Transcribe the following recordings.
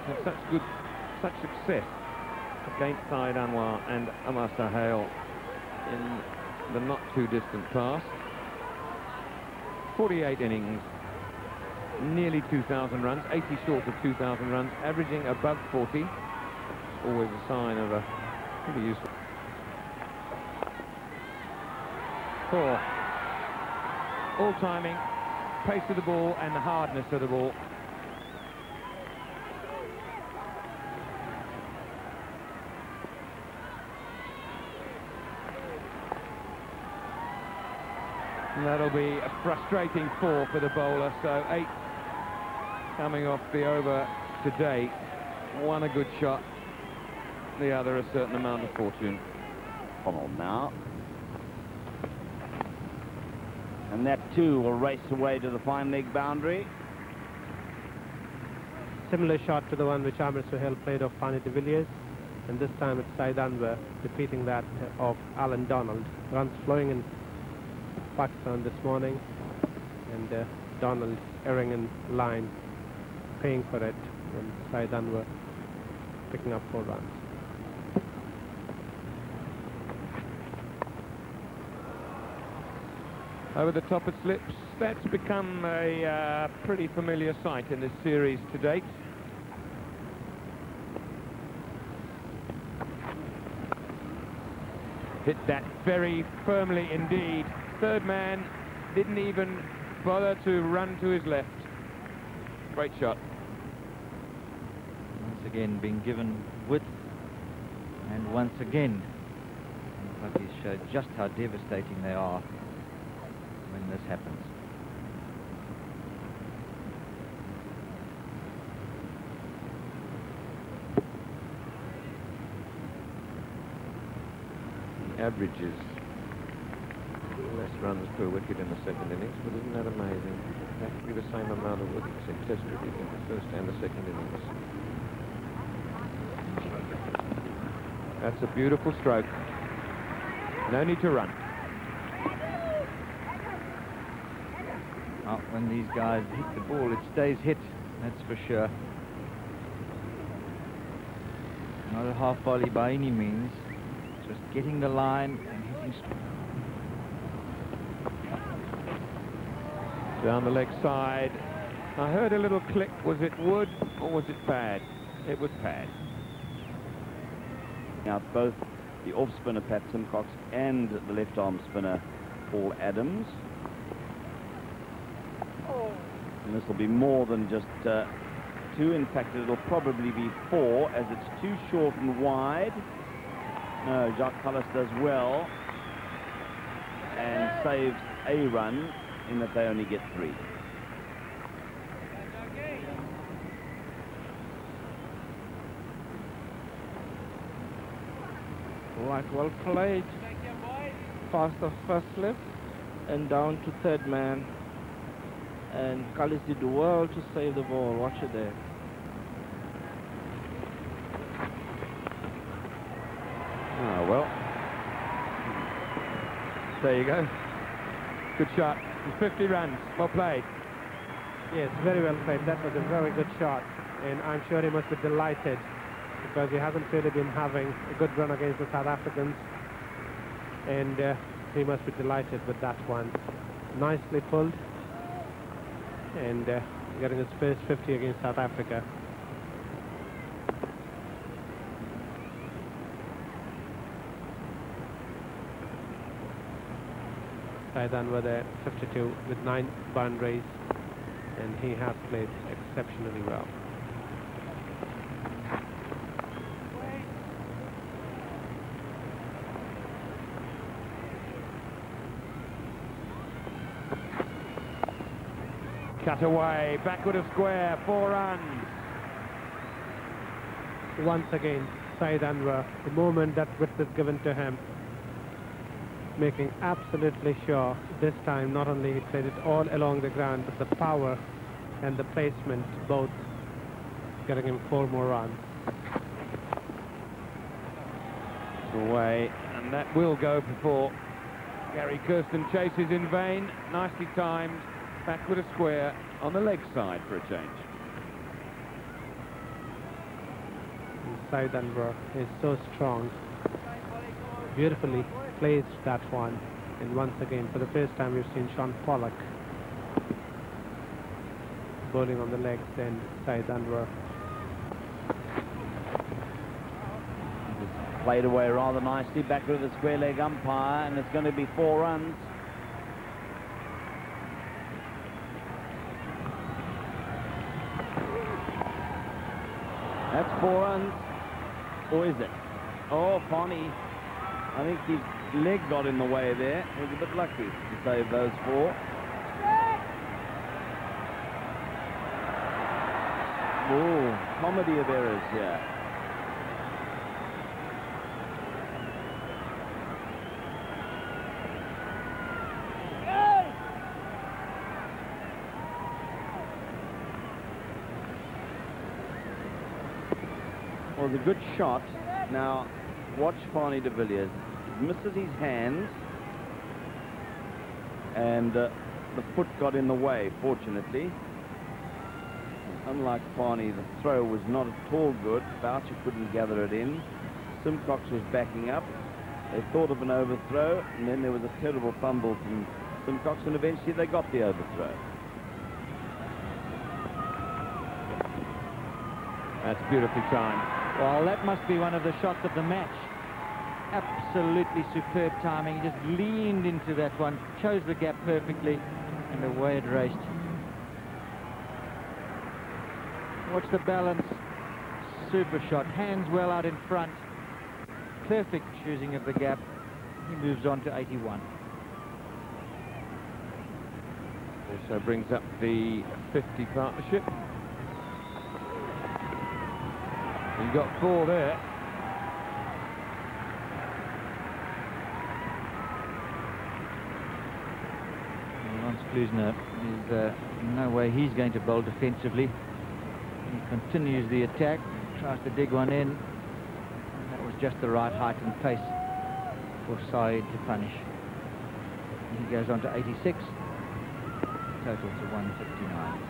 had such success against Saeed Anwar and Anwar Sahel in the not too distant past. 48 innings, nearly 2,000 runs, 80 short of 2,000 runs, averaging above 40. Always a sign of a pretty useful. 4. All timing, pace of the ball and the hardness of the ball. And that'll be a frustrating 4 for the bowler, so 8 coming off the over today. One a good shot, the other a certain amount of fortune. On now. And that too will race away to the fine leg boundary. Similar shot to the one which Amir Sohail played off Pani de Villiers, and this time it's Saeed Anwar defeating that of Alan Donald. Runs flowing in Pakistan this morning, and Donald erring in line, paying for it, and Saeed Anwar picking up 4 runs. Over the top of slips, that's become a pretty familiar sight in this series to date. Hit that very firmly indeed. Third man didn't even bother to run to his left. Great shot. Once again being given width, and once again Pakis showed just how devastating they are when this happens. He averages less runs per wicket in the second innings, but isn't that amazing? Exactly the same amount of wickets in Test cricket in the first and the second innings. That's a beautiful stroke. No need to run. Well, when these guys hit the ball, it stays hit, that's for sure. Not a half volley by any means, just getting the line and hitting. Down the leg side. I heard a little click. Was it wood or was it pad? It was pad. Now both the off spinner Pat Simcox and the left arm spinner Paul Adams. And this will be more than just 2. In fact, it'll probably be 4, as it's too short and wide. No, Jacques Kallis does well and saves a run, in that they only get 3. Right, well played. Past the first slip and down to third man. And Kallis did well to save the ball. Watch it there. Oh, well. There you go. Good shot. 50 runs. Well played. Yes, very well played. That was a very good shot, and I'm sure he must be delighted because he hasn't really been having a good run against the South Africans, and he must be delighted with that one. Nicely pulled, and getting his first 50 against South Africa. Saeed Anwar there, 52 with 9 boundaries, and he has played exceptionally well. Cut away, backward of square, 4 runs. Once again, Saeed Anwar, the moment that width is given to him, making absolutely sure this time not only he played it all along the ground, but the power and the placement both getting him 4 more runs. Away, and that will go before Gary Kirsten chases in vain. Nicely timed, backward of square on the leg side for a change. Saeed Anwar is so strong. Beautifully placed that one. And once again, for the first time, we've seen Sean Pollock bowling on the legs and Saeed Anwar. Played away rather nicely, back with the square leg umpire, and it's going to be 4 runs. That's 4 runs. Or is it? Oh, Fonny. I think his leg got in the way there. He was a bit lucky to save those 4. Oh, comedy of errors here. Well, it's a good shot. Now, watch Barney de Villiers. He misses his hands, and the foot got in the way, fortunately. Unlike Barney, the throw was not at all good. Boucher couldn't gather it in. Simcox was backing up. They thought of an overthrow, and then there was a terrible fumble from Simcox, and eventually they got the overthrow. That's beautifully timed. Well, that must be one of the shots of the match. Absolutely superb timing. He just leaned into that one, chose the gap perfectly, and away it raced. Watch the balance. Super shot. Hands well out in front. Perfect choosing of the gap. He moves on to 81. Also brings up the 50 partnership. You got 4 there. Lance Klusner is no way he's going to bowl defensively. He continues the attack, tries to dig one in. And that was just the right height and pace for Saeed to punish. And he goes on to 86, total to 159.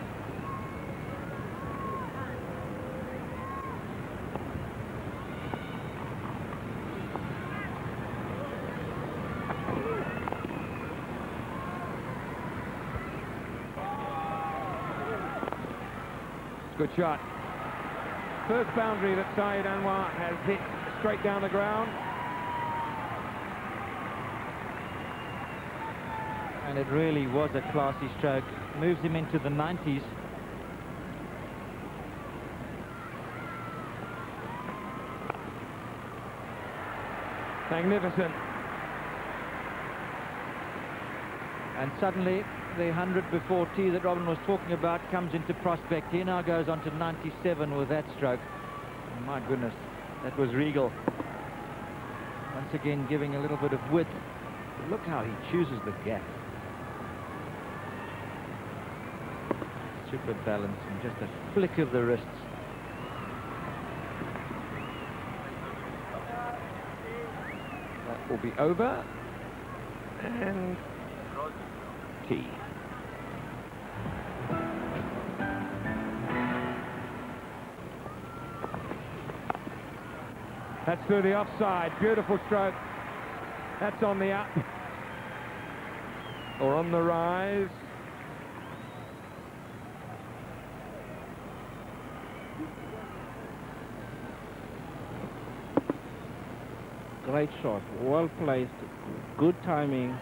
Good shot. First boundary that Saeed Anwar has hit straight down the ground. And it really was a classy stroke. Moves him into the 90s. Magnificent. And suddenly the 100 before tee that Robin was talking about comes into prospect. He now goes on to 97 with that stroke. Oh, my goodness, that was regal. Once again giving a little bit of width. Look how he chooses the gap. Super balance and just a flick of the wrists. That will be over. And tee. That's through the offside. Beautiful stroke. That's on the up. Or on the rise. Great shot, well placed, good timing.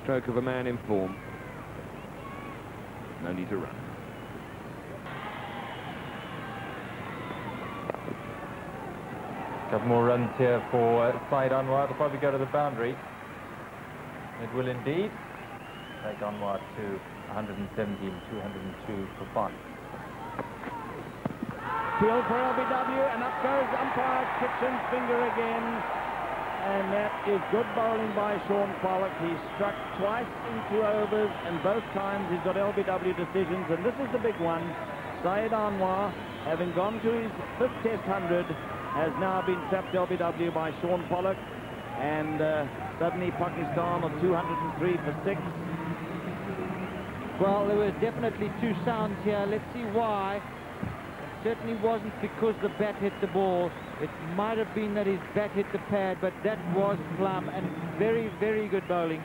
Stroke of a man in form. No need to run. Couple more runs here for Saeed Anwar. It'll probably go to the boundary. It will indeed take Anwar to 117, 202 for 5. Field for LBW, and up goes umpire Kitchen's finger again. And that is good bowling by Sean Pollock. He's struck twice in 2 overs, and both times he's got LBW decisions. And this is the big one. Saeed Anwar, having gone to his 5th Test 100, has now been tapped LBW by Sean Pollock. And suddenly Pakistan are 203 for 6. Well, there were definitely two sounds here. Let's see why. It certainly wasn't because the bat hit the ball. It might have been that his bat hit the pad, but that was plumb and very, very good bowling.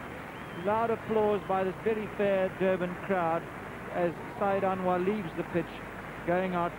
Loud applause by this very fair Durban crowd as Saeed Anwar leaves the pitch, going out